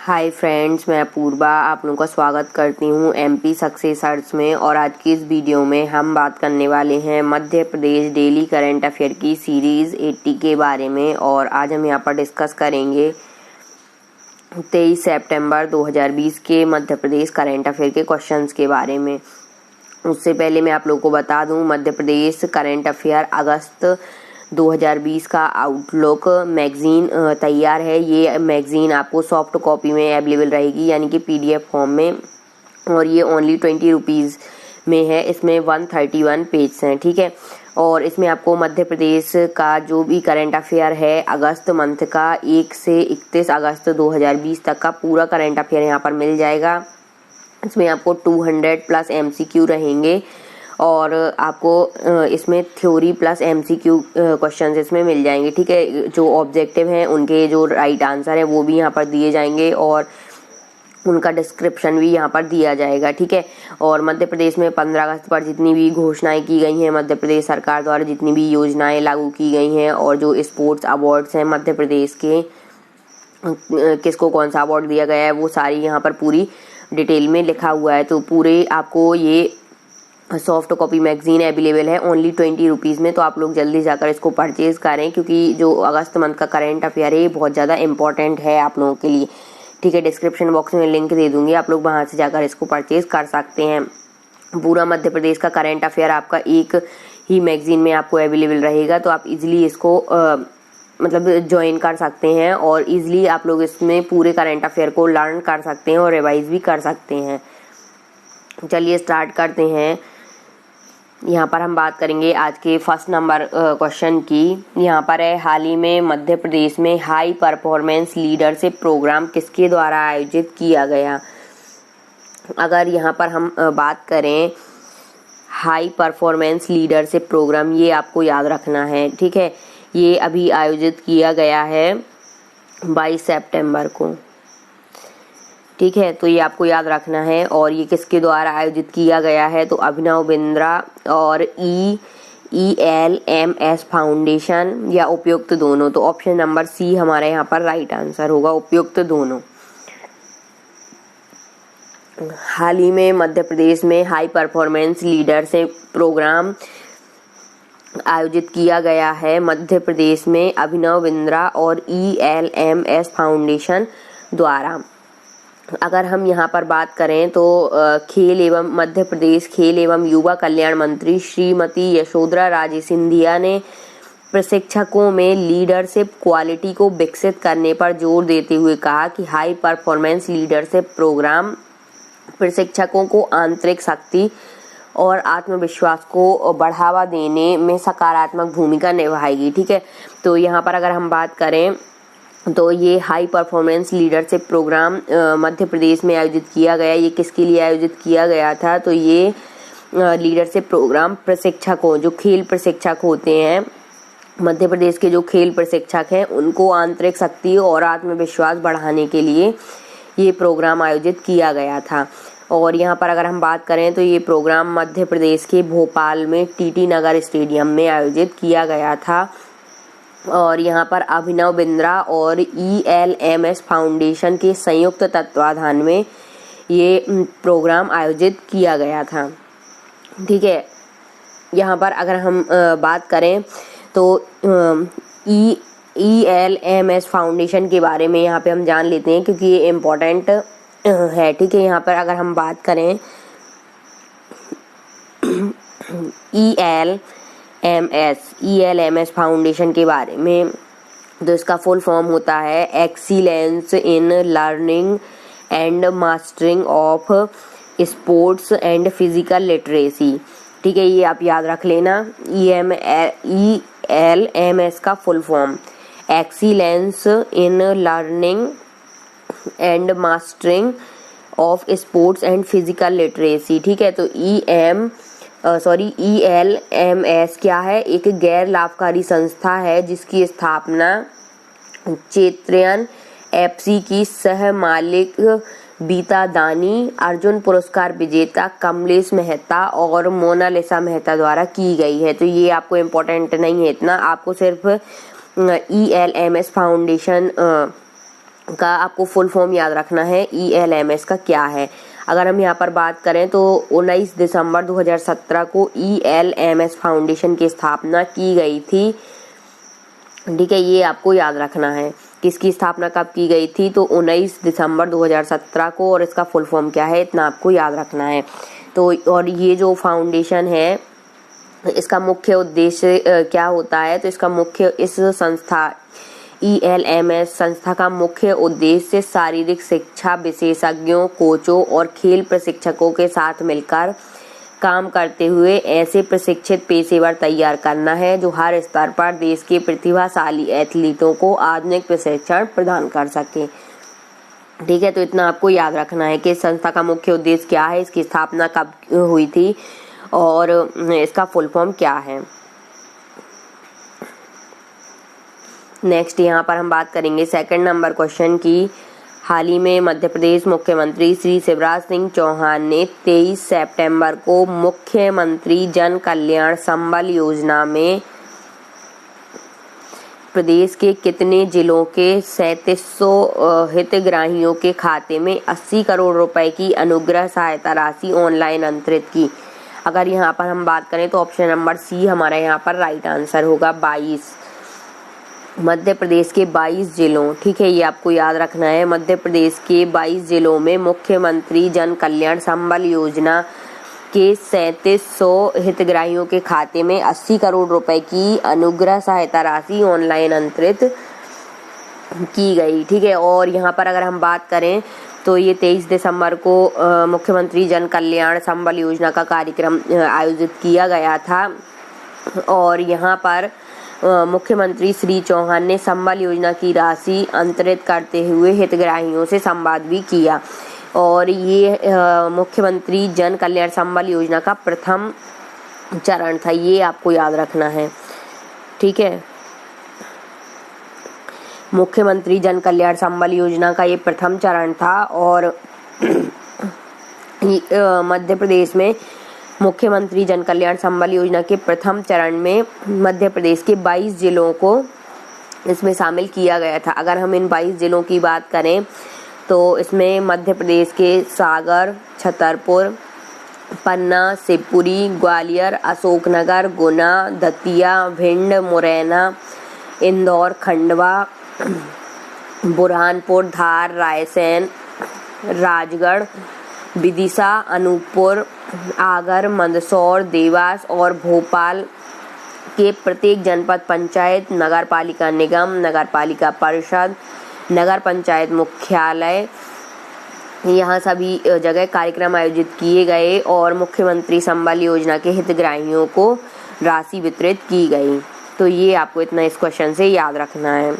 Hi friends, मैं अपूर्वा आप लोगों का स्वागत करती हूँ एमपी सक्सेस सर्च में। और आज की इस वीडियो में हम बात करने वाले हैं Madhya Pradesh daily current affair की सीरीज़ 80 के बारे में। और आज हम यहाँ पर डिस्कस करेंगे 23 सितंबर 2020 के मध्य प्रदेश करंट अफेयर के क्वेश्चंस के बारे में। उससे पहले मैं आप लोगों को बता दूं, मध्य प्रदेश करंट अफेयर अगस्त 2020 का आउटलुक मैगजीन तैयार है। ये मैगजीन आपको सॉफ्ट कॉपी में अवेलेबल रहेगी, यानी कि पीडीएफ फॉर्म में, और ये ओनली 20 रुपीज़ में है। इसमें 131 पेज हैं, ठीक है। और इसमें आपको मध्य प्रदेश का जो भी करंट अफेयर है अगस्त मंथ का 1 से 31 अगस्त 2020 तक का पूरा करंट अफेयर यहाँ पर मिल जाएगा। इसमें आपको 200 प्लस एमसीक्यू रहेंगे और आपको इसमें थ्योरी प्लस एमसीक्यू क्वेश्चंस इसमें मिल जाएंगे, ठीक है। जो ऑब्जेक्टिव हैं उनके जो राइट आंसर है वो भी यहाँ पर दिए जाएंगे और उनका डिस्क्रिप्शन भी यहाँ पर दिया जाएगा, ठीक है। और मध्य प्रदेश में 15 अगस्त पर जितनी भी घोषणाएं की गई हैं मध्य प्रदेश सरकार द्वारा, जितनी भी योजनाएं लागू की गई हैं और जो स्पोर्ट्स अवार्ड्स हैं मध्य प्रदेश के, किसको कौन सा अवार्ड दिया गया है, वो सारी यहाँ पर पूरी डिटेल में लिखा हुआ है। तो पूरे आपको ये सॉफ्ट कॉपी मैगजीन अवेलेबल है ओनली 20 रुपीज़ में। तो आप लोग जल्दी जाकर इसको परचेज करें, क्योंकि जो अगस्त मंथ का करंट अफेयर है ये बहुत ज़्यादा इंपॉर्टेंट है आप लोगों के लिए, ठीक है। डिस्क्रिप्शन बॉक्स में लिंक दे दूंगी, आप लोग वहाँ से जाकर इसको परचेज कर सकते हैं। पूरा मध्य प्रदेश का करंट अफेयर आपका एक ही मैगजीन में आपको अवेलेबल रहेगा, तो आप इजिली इसको मतलब ज्वाइन कर सकते हैं और इजिली आप लोग इसमें पूरे करंट अफेयर को लर्न कर सकते हैं और रिवाइज भी कर सकते हैं। चलिए स्टार्ट करते हैं। यहाँ पर हम बात करेंगे आज के फर्स्ट नंबर क्वेश्चन की। यहाँ पर है, हाल ही में मध्य प्रदेश में हाई परफॉर्मेंस लीडरशिप प्रोग्राम किसके द्वारा आयोजित किया गया। अगर यहाँ पर हम बात करें हाई परफॉर्मेंस लीडरशिप प्रोग्राम, ये आपको याद रखना है, ठीक है। ये अभी आयोजित किया गया है 22 सितंबर को, ठीक है। तो ये आपको याद रखना है। और ये किसके द्वारा आयोजित किया गया है, तो अभिनव बिंद्रा और ELMS फाउंडेशन या उपयुक्त दोनों। तो ऑप्शन नंबर सी हमारे यहाँ पर राइट आंसर होगा, उपयुक्त दोनों। हाल ही में मध्य प्रदेश में हाई परफॉर्मेंस लीडरशिप प्रोग्राम आयोजित किया गया है मध्य प्रदेश में अभिनव बिंद्रा और ELMS फाउंडेशन द्वारा। अगर हम यहाँ पर बात करें तो खेल एवं मध्य प्रदेश खेल एवं युवा कल्याण मंत्री श्रीमती यशोधरा राजे सिंधिया ने प्रशिक्षकों में लीडरशिप क्वालिटी को विकसित करने पर जोर देते हुए कहा कि हाई परफॉर्मेंस लीडरशिप प्रोग्राम प्रशिक्षकों को आंतरिक शक्ति और आत्मविश्वास को बढ़ावा देने में सकारात्मक भूमिका निभाएगी, ठीक है। तो यहाँ पर अगर हम बात करें तो ये high performance leadership programme Madhya Pradesh में आयोजित किया गया। ये किसके लिए आयोजित किया गया था, तो ये लीडरशिप प्रोग्राम प्रशिक्षकों, जो खेल प्रशिक्षक होते हैं मध्य प्रदेश के, जो खेल प्रशिक्षक हैं उनको आंतरिक शक्ति और आत्मविश्वास बढ़ाने के लिए ये प्रोग्राम आयोजित किया गया था। और यहाँ पर अगर हम बात करें तो ये प्रोग्राम मध्य प्रदेश के भोपाल में TT नगर स्टेडियम में आयोजित किया गया था। और यहाँ पर अभिनव बिंद्रा और ELMS फाउंडेशन के संयुक्त तत्वाधान में ये प्रोग्राम आयोजित किया गया था, ठीक है। यहाँ पर अगर हम बात करें तो ELMS फाउंडेशन के बारे में यहाँ पे हम जान लेते हैं, क्योंकि ये इम्पोर्टेंट है, ठीक है। यहाँ पर अगर हम बात करें ELMS फाउंडेशन के बारे में, तो इसका फुल फॉर्म होता है excellence in learning and mastering of sports and physical literacy, ठीक है। ये आप याद रख लेना। ELMS का full form excellence in learning and mastering of sports and physical literacy, ठीक है। तो ELMS क्या है, एक गैर लाभकारी संस्था है जिसकी स्थापना चैतन्य FC की सह मालिक बीता दानी, अर्जुन पुरस्कार विजेता कमलेश मेहता और मोनालिसा मेहता द्वारा की गई है। तो ये आपको इम्पोर्टेंट नहीं है इतना, आपको सिर्फ ELMS फाउंडेशन का आपको फुल फॉर्म याद रखना है। ELMS का क्या है? अगर हम यहाँ पर बात करें तो 19 दिसंबर 2017 को ELMS फाउंडेशन की स्थापना की गई थी। ठीक है, ये आपको याद रखना है। किसकी स्थापना कब की गई थी? तो 19 दिसंबर 2017 को, और इसका फुल फॉर्म क्या है इतना आपको याद रखना है। तो और ये जो फाउंडेशन है इसका मुख्य उद्देश्य क्या होता है? तो इसका मुख्य इस संस्था ELMS संस्था का मुख्य उद्देश्य शारीरिक शिक्षा विशेषज्ञों, कोचों और खेल प्रशिक्षकों के साथ मिलकर काम करते हुए ऐसे प्रशिक्षित पेशेवर तैयार करना है जो हर स्तर पर देश के प्रतिभाशाली एथलीटों को आधुनिक प्रशिक्षण प्रदान कर सके। ठीक है, तो इतना आपको याद रखना है कि संस्था का मुख्य उद्देश्य क्या है, इसकी स्थापना कब हुई थी और इसका फुल फॉर्म क्या है। नेक्स्ट यहाँ पर हम बात करेंगे सेकंड नंबर क्वेश्चन की। हाल ही में मध्य प्रदेश मुख्यमंत्री श्री शिवराज सिंह चौहान ने 23 सितंबर को मुख्यमंत्री जन कल्याण संबल योजना में प्रदेश के कितने जिलों के 3700 हितग्राहियों के खाते में 80 करोड़ रुपए की अनुग्रह सहायता राशि ऑनलाइन अंतरित की? अगर यहाँ पर हम बात करें तो ऑप्शन नंबर सी हमारा यहाँ पर राइट आंसर होगा 22। मध्य प्रदेश के 22 जिलों, ठीक है, ये आपको याद रखना है। मध्य प्रदेश के 22 जिलों में मुख्यमंत्री जन कल्याण संबल योजना के 3700 हितग्राहियों के खाते में 80 करोड़ रुपए की अनुग्रह सहायता राशि ऑनलाइन अंतरित की गई। ठीक है, और यहाँ पर अगर हम बात करें तो ये 23 दिसंबर को मुख्यमंत्री जन कल्याण संबल योजना का कार्यक्रम आयोजित किया गया था और यहाँ पर मुख्यमंत्री श्री चौहान ने संबल योजना की राशि अंतरित करते हुए हितग्राहियों से संवाद भी किया और ये मुख्यमंत्री जन कल्याण संबल योजना का प्रथम चरण था, ये आपको याद रखना है। ठीक है, मुख्यमंत्री जन कल्याण संबल योजना का ये प्रथम चरण था और मध्य प्रदेश में मुख्यमंत्री जन कल्याण संबल योजना के प्रथम चरण में मध्य प्रदेश के 22 जिलों को इसमें शामिल किया गया था। अगर हम इन 22 जिलों की बात करें तो इसमें मध्य प्रदेश के सागर, छतरपुर, पन्ना, शिवपुरी, ग्वालियर, अशोकनगर, गुना, दतिया, भिंड, मुरैना, इंदौर, खंडवा, बुरहानपुर, धार, रायसेन, राजगढ़, विदिशा, अनूपपुर, आगर, मंदसौर, देवास और भोपाल के प्रत्येक जनपद पंचायत, नगर पालिका निगम, नगर पालिका परिषद, नगर पंचायत मुख्यालय, यहाँ सभी जगह कार्यक्रम आयोजित किए गए और मुख्यमंत्री संबल योजना के हितग्राहियों को राशि वितरित की गई। तो ये आपको इतना इस क्वेश्चन से याद रखना है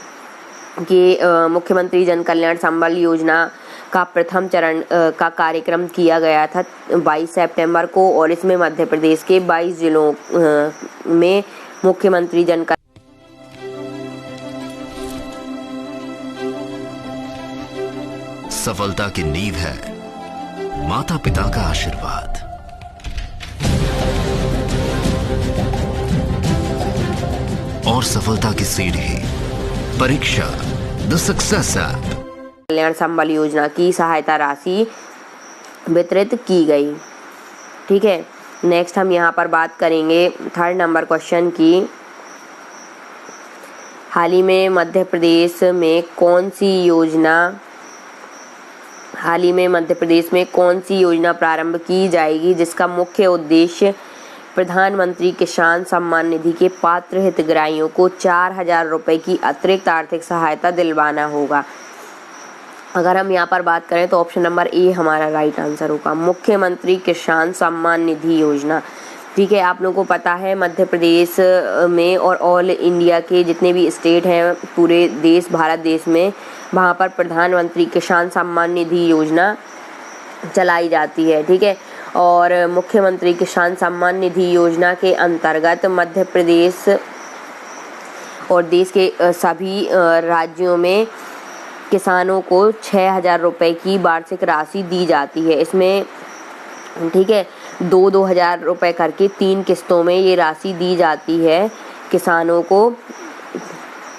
कि मुख्यमंत्री जन कल्याण संबल योजना का प्रथम चरण का कार्यक्रम किया गया था 22 सितंबर को और इसमें मध्य प्रदेश के 22 जिलों में मुख्यमंत्री जन सफलता की नींव है माता पिता का आशीर्वाद। और सफलता की सीढ़ी परीक्षा द सक्सेस ऐप। कल्याण संबल योजना की सहायता राशि वितरित की गई। ठीक है, नेक्स्ट हम यहाँ पर बात करेंगे थर्ड नंबर क्वेश्चन की। हाल ही में मध्य प्रदेश में कौन सी योजना प्रारंभ की जाएगी जिसका मुख्य उद्देश्य प्रधानमंत्री किसान सम्मान निधि के पात्र हितग्राहियों को 4000 रुपए की अतिरिक्त आर्थिक सहायता दिलवाना होगा? अगर हम यहाँ पर बात करें तो ऑप्शन नंबर ए हमारा राइट आंसर होगा, मुख्यमंत्री किसान सम्मान निधि योजना। ठीक है, आप लोगों को पता है मध्य प्रदेश में और ऑल इंडिया के जितने भी स्टेट हैं पूरे देश भारत देश में, वहाँ पर प्रधानमंत्री किसान सम्मान निधि योजना चलाई जाती है। ठीक है, और मुख्यमंत्री किसान सम्मान निधि योजना के अंतर्गत मध्य प्रदेश और देश के सभी राज्यों में किसानों को 6000 रुपए की वार्षिक राशि दी जाती है। इसमें ठीक है 2-2000 रुपए करके 3 किस्तों में ये राशि दी जाती है किसानों को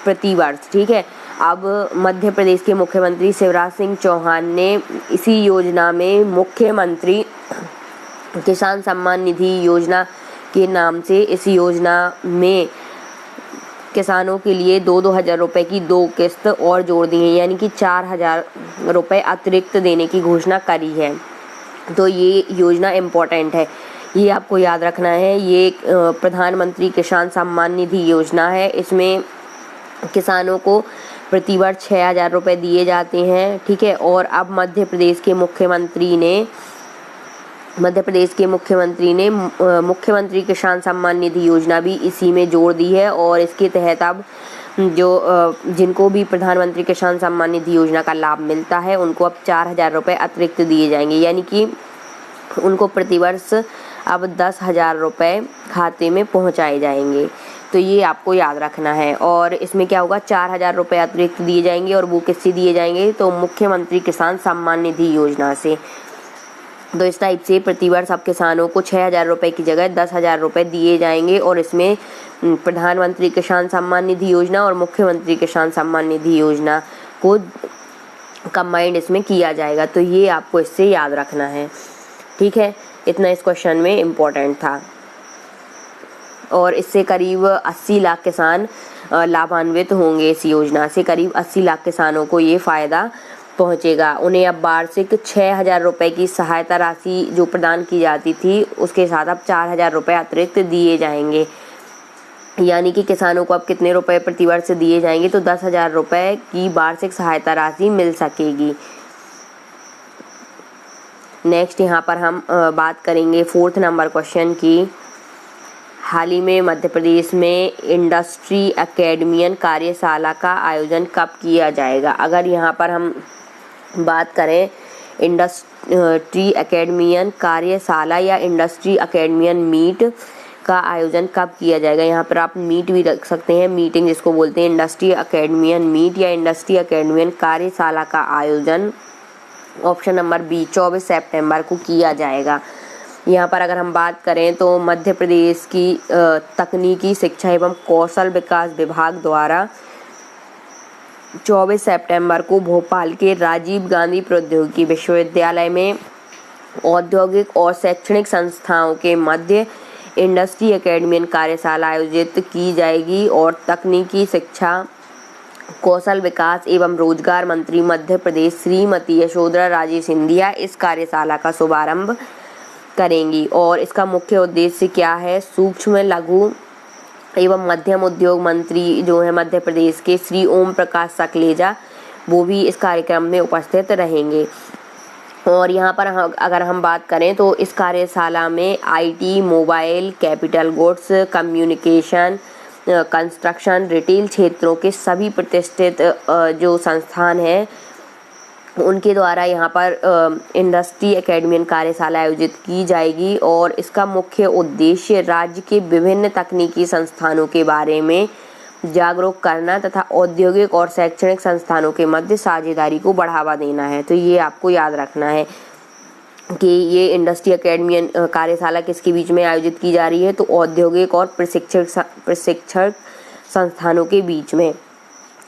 प्रति वर्ष। ठीक है, अब मध्य प्रदेश के मुख्यमंत्री शिवराज सिंह चौहान ने इसी योजना में मुख्यमंत्री किसान सम्मान निधि योजना के नाम से इस योजना में किसानों के लिए 2,000 रुपये की 2 किस्त और जोड़ दी है, यानी कि 4,000 रुपये अतिरिक्त देने की घोषणा करी है। तो ये योजना इम्पोर्टेंट है, ये आपको याद रखना है। ये प्रधानमंत्री किसान सम्मान निधि योजना है। इसमें किसानों को प्रतिवर्ष 6,000 रुपये दिए जाते हैं, ठीक है। और अब मध्य प्रदेश के मुख्यमंत्री ने मुख्यमंत्री किसान सम्मान निधि योजना भी इसी में जोड़ दी है। और इसके तहत अब जिनको भी प्रधानमंत्री किसान सम्मान निधि योजना का लाभ मिलता है उनको अब 4,000 रुपये अतिरिक्त दिए जाएंगे, यानी कि उनको प्रतिवर्ष अब 10,000 रुपये खाते में पहुंचाए जाएंगे। तो ये आपको याद रखना है। और इसमें क्या होगा, 4,000 रुपये अतिरिक्त दिए जाएंगे और वो किससे दिए जाएंगे, तो मुख्यमंत्री किसान सम्मान निधि योजना से। तो इस टाइप से प्रतिवर्ष अब किसानों को 6,000 रुपये की जगह 10,000 रुपये दिए जाएंगे। और इसमें प्रधानमंत्री किसान सम्मान निधि योजना और मुख्यमंत्री किसान सम्मान निधि योजना को कंबाइंड इसमें किया जाएगा। तो ये आपको इससे याद रखना है, ठीक है। इतना इस क्वेश्चन में इम्पोर्टेंट था। और इससे करीब 80 लाख किसान लाभान्वित होंगे। इस योजना से करीब 80 लाख किसानों को ये फ़ायदा पहुंचेगा। उन्हें अब वार्षिक 6,000 रुपये की सहायता राशि जो प्रदान की जाती थी उसके साथ अब 4,000 रुपये अतिरिक्त दिए जाएंगे, यानी कि किसानों को अब कितने रुपए प्रतिवर्ष दिए जाएंगे, तो 10,000 रुपये की वार्षिक सहायता राशि मिल सकेगी। नेक्स्ट यहाँ पर हम बात करेंगे 4th नंबर क्वेश्चन की। हाल ही में मध्य प्रदेश में इंडस्ट्री एकेडमियन कार्यशाला का आयोजन कब किया जाएगा। अगर यहाँ पर हम बात करें इंडस्ट्री एकेडमियन कार्यशाला या इंडस्ट्री एकेडमियन मीट का आयोजन कब किया जाएगा, यहाँ पर आप मीट भी रख सकते हैं, मीटिंग जिसको बोलते हैं। इंडस्ट्री एकेडमियन मीट या इंडस्ट्री एकेडमियन कार्यशाला का आयोजन ऑप्शन नंबर बी 24 सितंबर को किया जाएगा। यहाँ पर अगर हम बात करें तो मध्य प्रदेश की तकनीकी शिक्षा एवं कौशल विकास विभाग द्वारा 24 सितंबर को भोपाल के राजीव गांधी प्रौद्योगिकी विश्वविद्यालय में औद्योगिक और शैक्षणिक संस्थाओं के मध्य इंडस्ट्री एकेडमियन कार्यशाला आयोजित की जाएगी। और तकनीकी शिक्षा कौशल विकास एवं रोजगार मंत्री मध्य प्रदेश श्रीमती यशोधरा राजे सिंधिया इस कार्यशाला का शुभारंभ करेंगी। और इसका मुख्य उद्देश्य क्या है, सूक्ष्म लघु एवं मध्यम उद्योग मंत्री जो है मध्य प्रदेश के श्री ओम प्रकाश सकलेजा, वो भी इस कार्यक्रम में उपस्थित रहेंगे। और यहाँ पर अगर हम बात करें तो इस कार्यशाला में IT, mobile, capital goods, communication, construction, retail क्षेत्रों के सभी प्रतिष्ठित जो संस्थान हैं उनके द्वारा यहाँ पर इंडस्ट्री एकेडमियन कार्यशाला आयोजित की जाएगी। और इसका मुख्य उद्देश्य राज्य के विभिन्न तकनीकी संस्थानों के बारे में जागरूक करना तथा औद्योगिक और शैक्षणिक संस्थानों के मध्य साझेदारी को बढ़ावा देना है। तो ये आपको याद रखना है कि ये इंडस्ट्री एकेडमियन कार्यशाला किसके बीच में आयोजित की जा रही है, तो औद्योगिक और प्रशिक्षण संस्थानों के बीच में।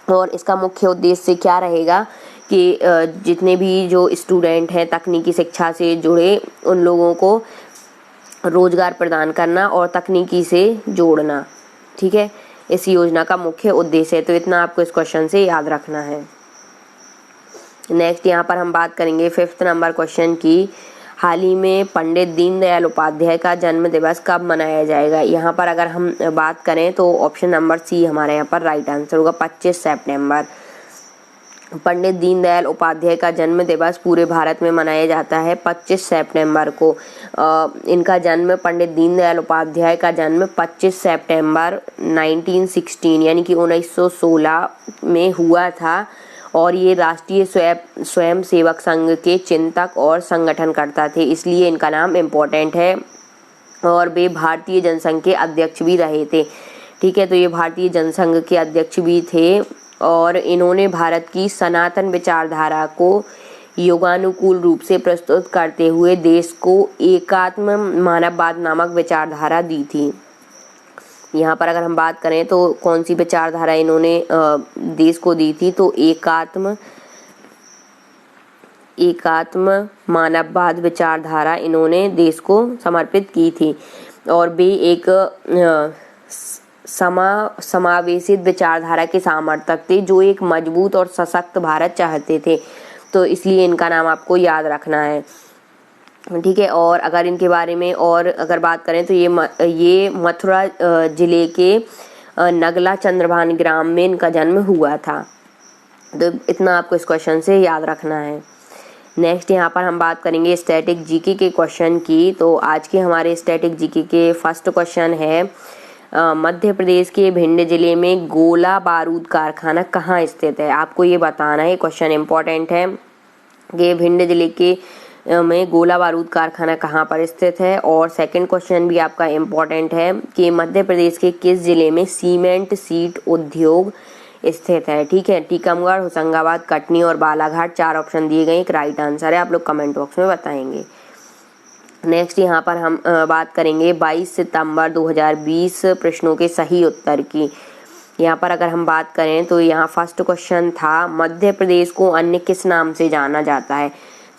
और इसका मुख्य उद्देश्य क्या रहेगा कि जितने भी जो स्टूडेंट हैं तकनीकी शिक्षा से जुड़े उन लोगों को रोजगार प्रदान करना और तकनीकी से जोड़ना, ठीक है, इस योजना का मुख्य उद्देश्य है। तो इतना आपको इस क्वेश्चन से याद रखना है। नेक्स्ट यहाँ पर हम बात करेंगे 5th नंबर क्वेश्चन की। हाल ही में पंडित दीनदयाल उपाध्याय का जन्म दिवस कब मनाया जाएगा। यहाँ पर अगर हम बात करें तो ऑप्शन नंबर सी हमारे यहाँ पर राइट आंसर होगा, 25 सितंबर। पंडित दीनदयाल उपाध्याय का जन्म दिवस पूरे भारत में मनाया जाता है 25 सितंबर को। इनका जन्म पंडित दीनदयाल उपाध्याय का जन्म 25 सितंबर 1916 यानी कि 1916 में हुआ था। और ये राष्ट्रीय स्वयं सेवक संघ के चिंतक और संगठनकर्ता थे, इसलिए इनका नाम इम्पोर्टेंट है। और वे भारतीय जनसंघ के अध्यक्ष भी रहे थे, ठीक है। तो ये भारतीय जनसंघ के अध्यक्ष भी थे और इन्होंने भारत की सनातन विचारधारा को योगानुकूल रूप से प्रस्तुत करते हुए देश को एकात्म मानववाद नामक विचारधारा दी थी। यहाँ पर अगर हम बात करें तो कौन सी विचारधारा इन्होंने देश को दी थी, तो एकात्म मानववाद विचारधारा इन्होंने देश को समर्पित की थी। और वे एक समावेशित विचारधारा के समर्थक थे जो एक मजबूत और सशक्त भारत चाहते थे, तो इसलिए इनका नाम आपको याद रखना है, ठीक है। और अगर इनके बारे में और अगर बात करें तो ये मथुरा जिले के नगला चंद्रभान ग्राम में इनका जन्म हुआ था, तो इतना आपको इस क्वेश्चन से याद रखना है। नेक्स्ट यहाँ पर हम बात करेंगे स्टैटिक जीके के क्वेश्चन की। तो आज के हमारे स्टैटिक जीके के फर्स्ट क्वेश्चन है मध्य प्रदेश के भिंड जिले में गोला बारूद कारखाना कहाँ स्थित है। आपको ये बताना है, क्वेश्चन इम्पोर्टेंट है कि भिंड जिले के में गोला बारूद कारखाना कहाँ पर स्थित है। और सेकंड क्वेश्चन भी आपका इम्पोर्टेंट है कि मध्य प्रदेश के किस जिले में सीमेंट सीट उद्योग स्थित है, ठीक है। टीकमगढ़, होशंगाबाद, कटनी और बालाघाट, 4 ऑप्शन दिए गए, एक राइट आंसर है, आप लोग कमेंट बॉक्स में बताएंगे। नेक्स्ट यहाँ पर हम बात करेंगे 22 सितंबर 2020 प्रश्नों के सही उत्तर की। यहाँ पर अगर हम बात करें तो यहाँ फर्स्ट क्वेश्चन था मध्य प्रदेश को अन्य किस नाम से जाना जाता है।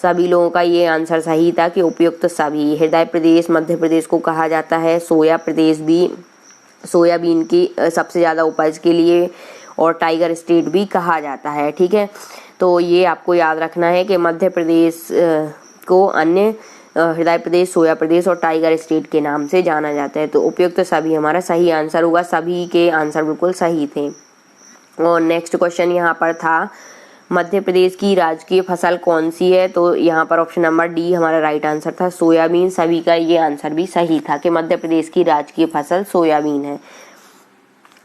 सभी लोगों का ये आंसर सही था कि उपयुक्त सभी। हृदय प्रदेश मध्य प्रदेश को कहा जाता है, सोया प्रदेश भी सोयाबीन की सबसे ज़्यादा उपज के लिए, और टाइगर स्टेट भी कहा जाता है, ठीक है। तो ये आपको याद रखना है कि मध्य प्रदेश को अन्य हृदय प्रदेश, सोया प्रदेश और टाइगर स्टेट के नाम से जाना जाता है। तो उपयुक्त सभी हमारा सही आंसर होगा, सभी के आंसर बिल्कुल सही थे। और नेक्स्ट क्वेश्चन यहाँ पर था मध्य प्रदेश की राजकीय फसल कौन सी है, तो यहाँ पर ऑप्शन नंबर डी हमारा राइट आंसर था, सोयाबीन। सभी का ये आंसर भी सही था कि मध्य प्रदेश की राजकीय फसल सोयाबीन है।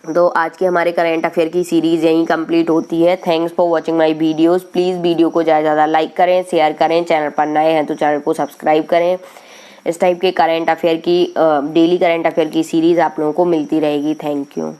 तो आज के हमारे करंट अफेयर की सीरीज यहीं कंप्लीट होती है। Thanks for watching my videos. Please video को ज़्यादा से ज़्यादा लाइक करें, शेयर करें, चैनल पर नए हैं तो चैनल को सब्सक्राइब करें। इस टाइप के करंट अफेयर की डेली करंट अफेयर की सीरीज़ आप लोगों को मिलती रहेगी। Thank you.